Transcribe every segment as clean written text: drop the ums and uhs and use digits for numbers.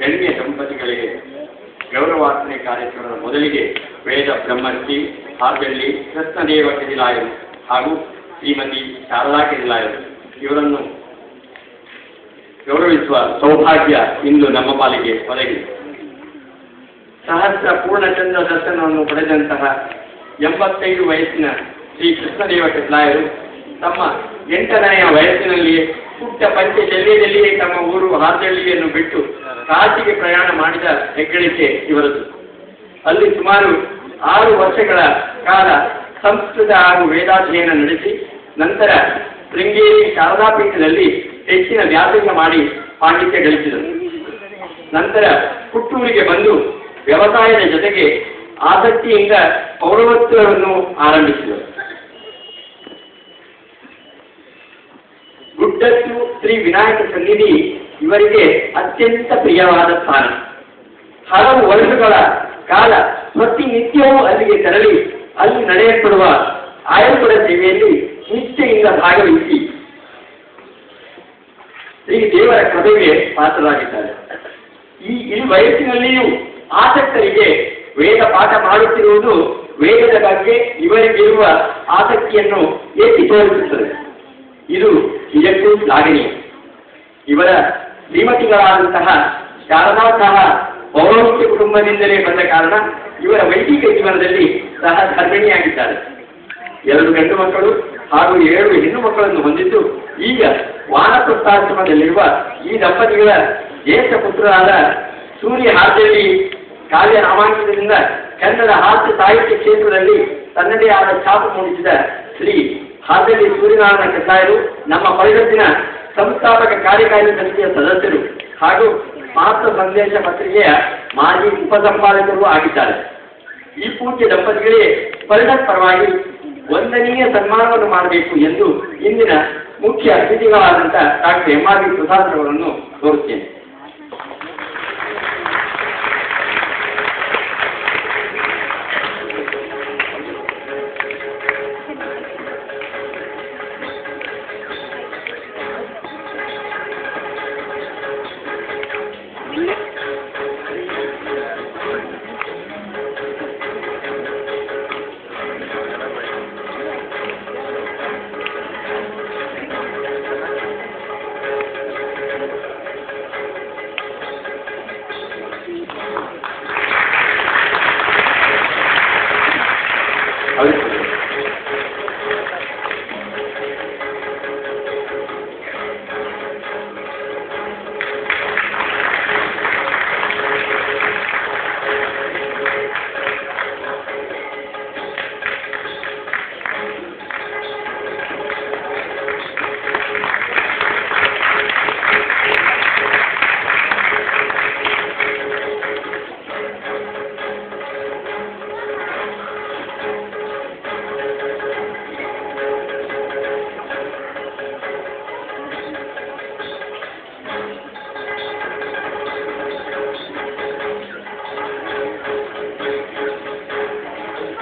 ಗಣ್ಯ ದಂಪತಿಗಳಿಗೆ ಗೌರವಾರ್ಪಣೆ ಕಾರ್ಯಕ್ರಮದ ಮೊದಲಿಗೆ ವೇದ ಬ್ರಹ್ಮಶ್ರೀ ಹಾರ್ದಳ್ಳಿ ಕೃಷ್ಣದೇವ ಕೆದಿಲಾಯರು ಹಾಗೂ ಶ್ರೀಮತಿ ಶಾರದಾ ಕೆದಿಲಾಯರು ಇವರನ್ನು ಗೌರವಿಸುವ ಸೌಭಾಗ್ಯ ಇಂದು ನಮ್ಮ ಪಾಲಿಗೆ ಒದಗಿದೆ. ಸಹಸ್ರ ಪೂರ್ಣಚಂದ್ರ ದರ್ಶನವನ್ನು ಪಡೆದಂತಹ 85 ವಯಸ್ಸಿನ ಶ್ರೀ ಕೃಷ್ಣದೇವ ಕೆದಿಲಾಯರು ತಮ್ಮ 8ನೇ ವಯಸ್ಸಿನಲ್ಲಿಯೇ ಪುಟ್ಟ ಪಂಚೆ ಶಲ್ಯದಲ್ಲಿಯೇ ತಮ್ಮ ಊರು ಹಾರ್ದಳ್ಳಿಯನ್ನು ಬಿಟ್ಟು ಕಾಶಿಗೆ ಪ್ರಯಾಣ ಮಾಡಿದ ಹೆಗ್ಗಳಿಕೆ ಇವರದು. ಅಲ್ಲಿ ಸುಮಾರು 6 ವರ್ಷಗಳ ಕಾಲ ಸಂಸ್ಕೃತ ಹಾಗೂ ವೇದಾಧ್ಯಯನ ನಡೆಸಿ ನಂತರ ಶೃಂಗೇರಿ ಶಾರದಾ ಪೀಠದಲ್ಲಿ ಹೆಚ್ಚಿನ ವ್ಯಾಸಂಗ ಮಾಡಿ ಪಾಂಡಿತ್ಯ ಗಳಿಸಿದರು. ನಂತರ ಹುಟ್ಟೂರಿಗೆ ಬಂದು ವ್ಯವಸಾಯದ ಜೊತೆಗೆ ಆಸಕ್ತಿಯಿಂದ ಪೌರವತ್ವವನ್ನು ಆರಂಭಿಸಿದರು. ಗುಡ್ಡಟ್ಟು ಶ್ರೀ ವಿನಾಯಕ ಸನ್ನಿಧಿ ಇವರಿಗೆ ಅತ್ಯಂತ ಪ್ರಿಯವಾದ ಸ್ಥಾನ. ಹಲವು ವರ್ಷಗಳ ಕಾಲ ಪ್ರತಿನಿತ್ಯವೂ ಅಲ್ಲಿಗೆ ತೆರಳಿ ಅಲ್ಲಿ ನಡೆಯಲ್ಪಡುವ ಆಯಲ್ಪಡ ಸೇವೆಯಲ್ಲಿ ನಿಷ್ಠೆಯಿಂದ ಭಾಗವಹಿಸಿ ಶ್ರೀ ದೇವರ ಕೃಪೆಗೆ ಪಾತ್ರರಾಗಿದ್ದಾರೆ. ಈ ವಯಸ್ಸಿನಲ್ಲಿಯೂ ಆಸಕ್ತರಿಗೆ ವೇದ ಪಾಠ ಮಾಡುತ್ತಿರುವುದು ವೇದದ ಬಗ್ಗೆ ಇವರಿಗಿರುವ ಆಸಕ್ತಿಯನ್ನು ಎತ್ತಿ ತೋರಿಸುತ್ತದೆ. ಇದು ನಿಜಕ್ಕೂ ಶ್ಲಾಘನೀಯ. ಇವರ ಶ್ರೀಮತಿಗಳಾದಂತಹ ಶಾರದಾ ಸಹ ಪೌರೋಹಿತ್ಯ ಕುಟುಂಬದಿಂದಲೇ ಬಂದ ಕಾರಣ ಇವರ ವೈದಿಕ ಜೀವನದಲ್ಲಿ ಸಹ ಧರ್ಮಿಣಿಯಾಗಿದ್ದಾರೆ. 2 ಗಂಡು ಮಕ್ಕಳು ಹಾಗೂ 7 ಹೆಣ್ಣು ಮಕ್ಕಳನ್ನು ಹೊಂದಿದ್ದು ಈಗ ವಾನಪ್ರಸ್ಥಾಶ್ರಮದಲ್ಲಿರುವ ಈ ದಂಪತಿಗಳ ಜ್ಯೇಷ್ಠ ಪುತ್ರರಾದ ಸೂರ್ಯ ಹಾರ್ದಳ್ಳಿ ಕಾವ್ಯ ನಾಮಾಂಕಿತದಿಂದ ಕನ್ನಡ ಹಾಸ್ಯ ಸಾಹಿತ್ಯ ಕ್ಷೇತ್ರದಲ್ಲಿ ತನ್ನದೇ ಆದ ಛಾಪು ಮೂಡಿಸಿದ ಶ್ರೀ ಹಾರ್ದಳ್ಳಿ ಸೂರ್ಯನಾರಾಯಣ ಕೆದಿಲಾಯರು ನಮ್ಮ ಪರಿಷತ್ತಿನ ಸಂಸ್ಥಾಪಕ ಕಾರ್ಯಕಾರಿ ಸಮಿತಿಯ ಸದಸ್ಯರು ಹಾಗೂ ಮಾತೃ ಸಂದೇಶ ಪತ್ರಿಕೆಯ ಮಾಜಿ ಉಪಸಂಪಾದಕರೂ ಆಗಿದ್ದಾರೆ. ಈ ಪೂಜ್ಯ ದಂಪತಿಗಳಿಗೆ ಪರಿಷತ್ ಪರವಾಗಿ ವಂದನೀಯ ಸನ್ಮಾನವನ್ನು ಮಾಡಬೇಕು ಎಂದು ಇಂದಿನ ಮುಖ್ಯ ಅತಿಥಿಗಳಾದಂಥ ಡಾಕ್ಟರ್ MR V ಪ್ರಸಾದ್ ಅವರನ್ನು ಕೋರುತ್ತೇನೆ.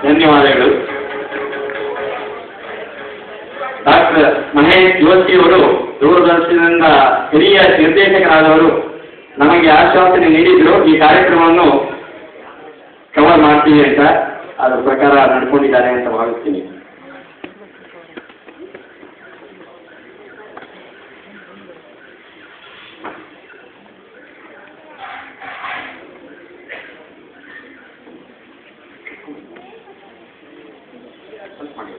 ಧನ್ಯವಾದಗಳು. ಡಾಕ್ಟರ್ ಮಹೇಶ್ ಜೋಶಿಯವರು ದೂರದರ್ಶನದಿಂದ ಹಿರಿಯ ನಿರ್ದೇಶಕರಾದವರು ನಮಗೆ ಆಶ್ವಾಸನೆ ನೀಡಿದ್ರು ಈ ಕಾರ್ಯಕ್ರಮವನ್ನು ಕವರ್ ಮಾಡ್ತೀವಿ ಅಂತ. ಅದರ ಪ್ರಕಾರ ನಡ್ಕೊಂಡಿದ್ದಾರೆ ಅಂತ ಭಾವಿಸ್ತೀನಿ. ಮಾಡಿ